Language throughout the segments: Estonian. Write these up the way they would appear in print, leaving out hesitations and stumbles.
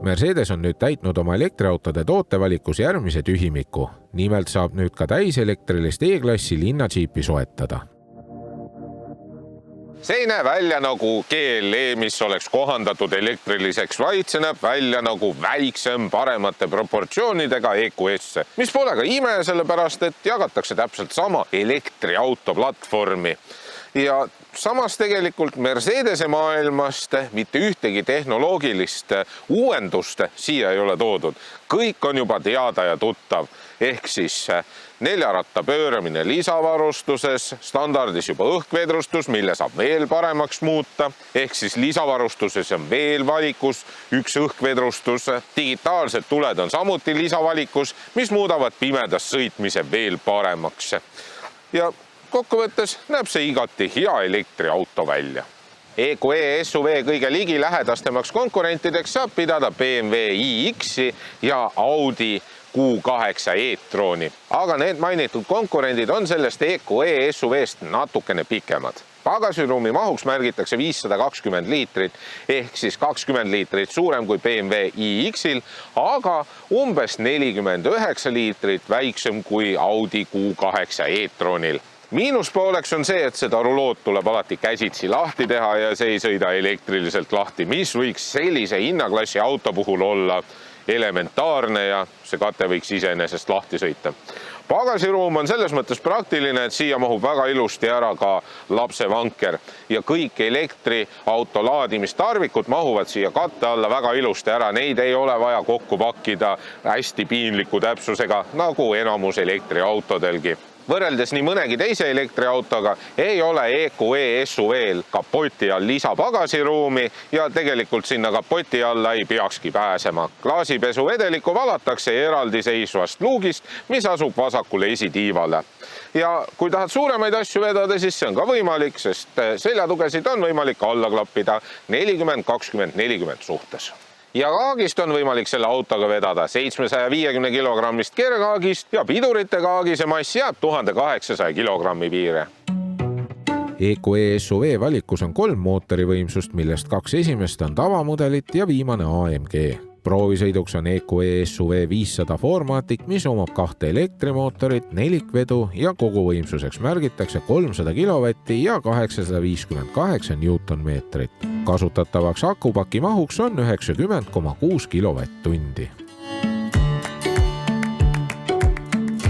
Mercedes on nüüd täitnud oma elektriautode tootevalikus järgmise tühimiku. Nimelt saab nüüd ka täiselektrilist E-klassi linnadžiipi soetada. See ei näe välja nagu GLE, mis oleks kohandatud elektriliseks, vaid see näeb välja nagu väiksem paremate proportsioonidega EQS, mis pole ka ime, sellepärast et jagatakse täpselt sama elektriauto platvormi. Ja samas tegelikult Mercedese maailmast mitte ühtegi tehnoloogilist uuendust siia ei ole toodud. Kõik on juba teada ja tuttav, ehk siis 4-ratta pööramine lisavarustuses, standardis juba õhkvedrustus, mille saab veel paremaks muuta, ehk siis lisavarustuses on veel valikus üks õhkvedrustus, digitaalsed tuled on samuti lisavalikus, mis muudavad pimedas sõitmise veel paremaks. Ja kokkuvõttes näeb see igati hea elektriauto välja. EQE SUV kõige ligilähedastemaks konkurentideks saab pidada BMW iX ja Audi Q8 e-troni. Aga need mainitud konkurendid on sellest EQE SUV-st natukene pikemad. Pagasiruumi mahuks märgitakse 520 liitrit, ehk siis 20 liitrit suurem kui BMW iX-il, aga umbes 49 liitrit väiksem kui Audi Q8 e-tronil. Miinuspooleks on see, et seda ruloot tuleb alati käsitsi lahti teha ja see ei sõida elektriliselt lahti, mis võiks sellise hinnaklassi auto puhul olla elementaarne ja see kate võiks iseenesest lahti sõita. Pagasiruum on selles mõttes praktiline, et siia mahub väga ilusti ära ka lapsevanker ja kõik elektriauto laadimistarvikud mahuvad siia katte alla väga ilusti ära. Neid ei ole vaja kokku pakkida hästi piinliku täpsusega, nagu enamus elektriautodelgi. Võrreldes nii mõnegi teise elektriautoga ei ole EQE SUV-l kapoti all lisapagasiruumi ja tegelikult sinna kapoti alla ei peakski pääsema. Klaasipesuvedelikku valatakse eraldiseisvast luugist, mis asub vasakule esitiivale. Ja kui tahad suuremaid asju vedada, siis see on ka võimalik, sest seljatugesid on võimalik alla klappida 40-20-40 suhtes. Ja kaagist on võimalik selle autoga vedada 750 kilogrammist kergaagist ja pidurite kaagise mass jääb 1800 kilogrammi piire. EQE SUV valikus on 3 mootorivõimsust, millest 2 esimest on tavamudelit ja viimane AMG. Proovisõiduks on EQE SUV 500 formatik, mis omab 2 elektrimootorit, nelikvedu ja koguvõimsuseks märgitakse 300 kilovatti ja 858 newtonmeetrit. Kasutatavaks akupaki mahuks on 90,6 kilovatt-tundi.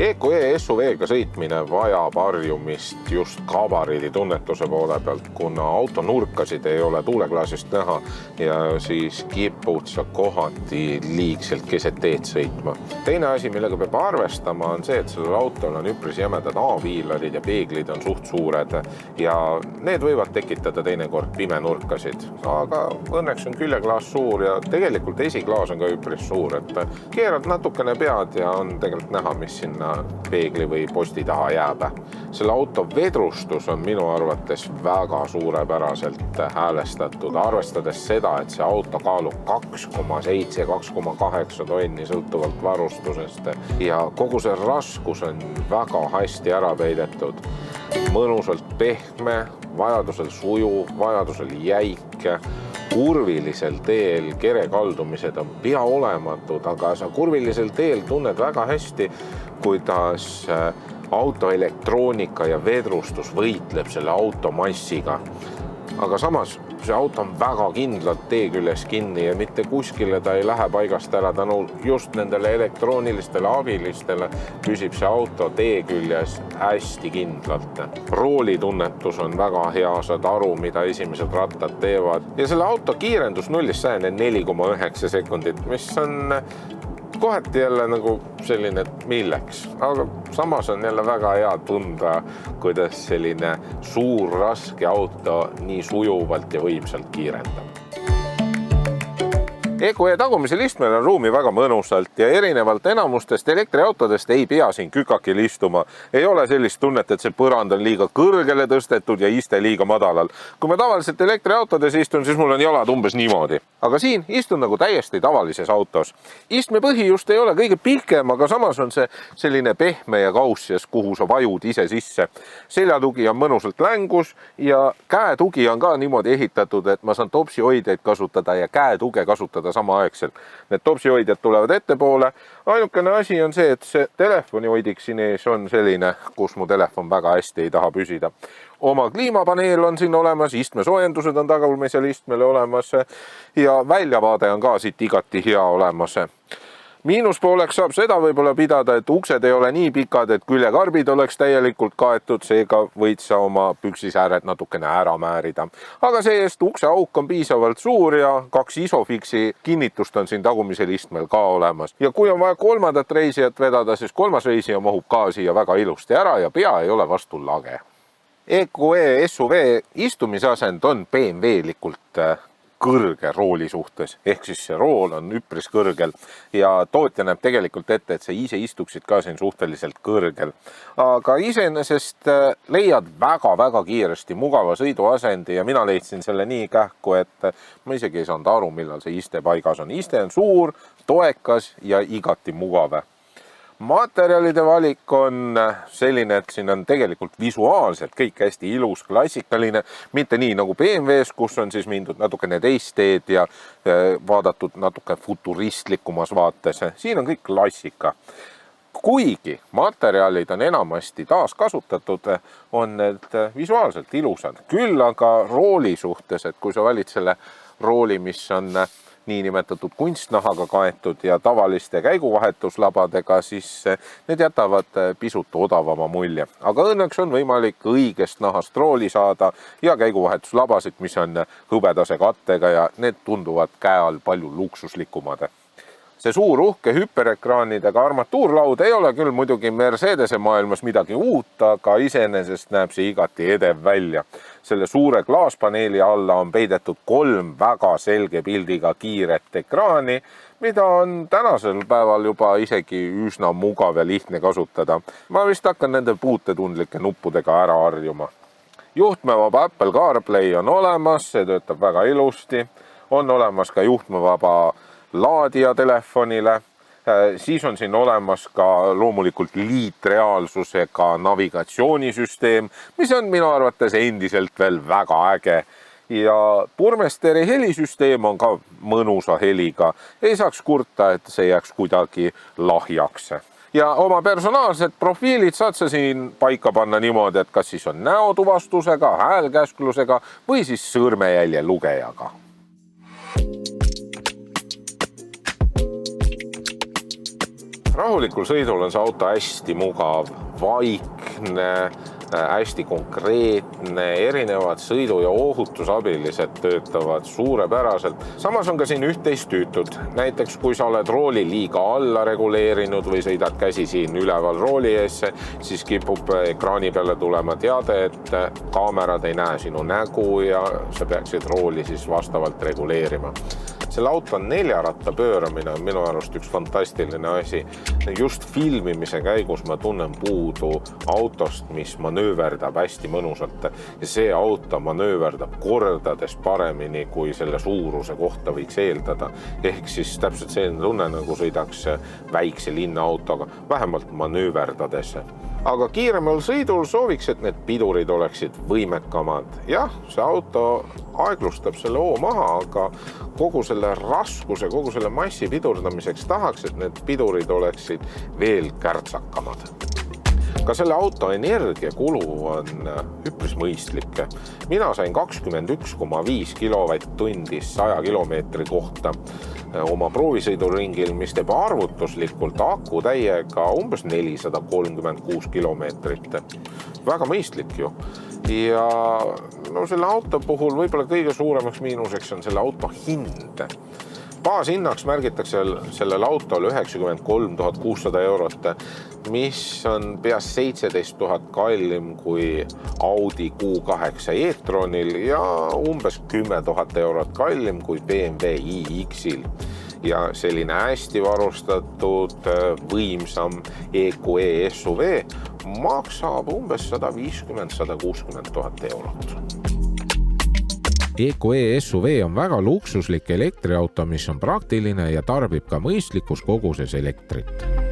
EQE SUV-ga sõitmine vajab harjumist just gabariidi tunnetuse poole pealt, kuna auto nurkasid ei ole tuuleklaasist näha ja siis kipud sa kohati liigselt keset teed sõitma. Teine asi, millega peab arvestama, on see, et sellel autol on üpris jämedad A-viilarid ja peeglid on suht suured ja need võivad tekitada teinekord pimenurkasid. Aga õnneks on küljeklaas suur ja tegelikult esiklaas on ka üpris suur, et keerad natukene pead ja on tegelikult näha, mis sinna peegli või posti taha jääb. Selle auto vedrustus on minu arvates väga suurepäraselt häälestatud, arvestades seda, et see auto kaalub 2,7-2,8 tonni sõltuvalt varustusest ja kogu see raskus on väga hästi ära peidetud. Mõnusalt pehme, vajadusel suju, vajadusel jäik, kurvilisel teel kere kaldumised on pea olematud, aga sa kurvilisel teel tunned väga hästi, kuidas auto elektroonika ja vedrustus võitleb selle auto massiga. Aga samas see auto on väga kindlalt tee küljes kinni ja mitte kuskile ta ei lähe paigast ära. Tänu just nendele elektroonilistele abilistele püsib see auto tee küljes hästi kindlalt. Roolitunnetus on väga hea, saad aru, mida esimesed rattad teevad. Ja selle auto kiirendus 0-100 4,9 sekundit, mis on kohati jälle nagu selline milleks, aga samas on jälle väga hea tunda, kuidas selline suur, raske auto nii sujuvalt ja võimsalt kiirendab. EQE tagumisel istmel on ruumi väga mõnusalt ja erinevalt enamustest elektriautodest ei pea siin kükakil istuma. Ei ole sellist tunnet, et see põrand on liiga kõrgele tõstetud ja iste liiga madalal. Kui ma tavaliselt elektriautodes istun, siis mul on jalad umbes niimoodi. Aga siin istun nagu täiesti tavalises autos. Istme põhi just ei ole kõige pikem, aga samas on see selline pehme ja kaussias, kuhu sa vajud ise sisse. Seljatugi on mõnusalt längus ja käetugi on ka niimoodi ehitatud, et ma saan topsihoidjaid kasutada ja käetuge kasutada samaaegselt. Need topsihoidjad tulevad ettepoole. Ainukene asi on see, et see telefonihoidik siin ees on selline, kus mu telefon väga hästi ei taha püsida. Oma kliimapaneel on siin olemas, istmesoojendused on tagumisel istmele olemas ja väljavaade on ka siit igati hea olemas. Miinuspooleks saab seda võib-olla pidada, et uksed ei ole nii pikad, et küljekarbid oleks täielikult kaetud, seega võid sa oma püksisääred natukene ära määrida. Aga see-eest ukseauk on piisavalt suur ja 2 Isofixi kinnitust on siin tagumisel istmel ka olemas. Ja kui on vaja 3. reisijat vedada, siis 3. reisija mahub ka siia väga ilusti ära ja pea ei ole vastu lage. EQE SUV istumisasend on BMW-likult kõrge rooli suhtes, ehk siis see rool on üpris kõrgel ja tootja näeb tegelikult ette, et sa ise istuksid ka siin suhteliselt kõrgel. Aga iseenesest leiad väga-väga kiiresti mugava sõiduasendi ja mina leidsin selle nii kähku, et ma isegi ei saanud aru, millal see iste paigas on. Iste on suur, toekas ja igati mugav. Materjalide valik on selline, et siin on tegelikult visuaalselt kõik hästi ilus, klassikaline, mitte nii nagu BMW-s, kus on siis mindud natukene teist teed ja vaadatud natuke futuristlikumas vaates. Siin on kõik klassika. Kuigi materjalid on enamasti taaskasutatud, on need visuaalselt ilusad. Küll aga rooli suhtes, et kui sa valid selle rooli, mis on niinimetatud kunstnahaga kaetud ja tavaliste käiguvahetuslabadega, siis need jätavad pisut odavama mulje. Aga õnneks on võimalik õigest nahast rooli saada ja käiguvahetuslabasid, mis on hõbedase kattega ja need tunduvad käe all palju luksuslikumad. See suur uhke hüperekraanidega armatuurlaud ei ole küll muidugi Mercedese maailmas midagi uut, aga iseenesest näeb see igati edev välja. Selle suure klaaspaneeli alla on peidetud 3 väga selge pildiga kiiret ekraani, mida on tänasel päeval juba isegi üsna mugav ja lihtne kasutada. Ma vist hakkan nende puutetundlike nuppudega ära harjuma. Juhtmevaba Apple CarPlay on olemas, see töötab väga ilusti. On olemas ka juhtmevaba laadija telefonile, siis on siin olemas ka loomulikult liitreaalsusega navigatsioonisüsteem, mis on minu arvates endiselt veel väga äge. Ja Burmesteri helisüsteem on ka mõnusa heliga. Ei saaks kurta, et see jääks kuidagi lahjaks. Ja oma personaalsed profiilid saad sa siin paika panna niimoodi, et kas siis on näotuvastusega, häälkäsklusega või siis sõrmejälje lugejaga. Rahulikul sõidul on see auto hästi mugav, vaikne, hästi konkreetne, erinevad sõidu- ja ohutusabilised töötavad suurepäraselt. Samas on ka siin üht-teist tüütud. Näiteks kui sa oled rooli liiga alla reguleerinud või sõidad käsi siin üleval rooli ees, siis kipub ekraani peale tulema teade, et kaamerad ei näe sinu nägu ja sa peaksid rooli siis vastavalt reguleerima. Selle auto 4-ratta pööramine on minu arust üks fantastiline asi. Just filmimise käigus ma tunnen puudu autost, mis manööverdab hästi mõnusalt. Ja see auto manööverdab kordades paremini, kui selle suuruse kohta võiks eeldada. Ehk siis täpselt see tunne, nagu sõidaks väikse linna autoga, vähemalt manööverdades. Aga kiiremal sõidul sooviks, et need pidurid oleksid võimekamad. Jah, see auto aeglustab selle hoo maha, aga kogu selle raskuse, kogu selle massi pidurdamiseks tahaks, et need pidurid oleksid veel kärtsakamad. Ka selle auto energiakulu on üpris mõistlik. Mina sain 21,5 kilovatt-tundi 100 kilomeetri kohta oma proovisõiduringil, mis teeb arvutuslikult aku täiega umbes 436 kilomeetrit. Väga mõistlik ju. Ja selle auto puhul võib-olla kõige suuremaks miinuseks on selle auto hind. Baashinnaks märgitakse sellel autol 93 600 eurot, mis on peas 17 000 kallim kui Audi Q8 e-tronil ja umbes 10 000 eurot kallim kui BMW iX-il. Ja selline hästi varustatud võimsam EQE SUV maksab umbes 150-160 000 eurot. EQE SUV on väga luksuslik elektriauto, mis on praktiline ja tarbib ka mõistlikus koguses elektrit.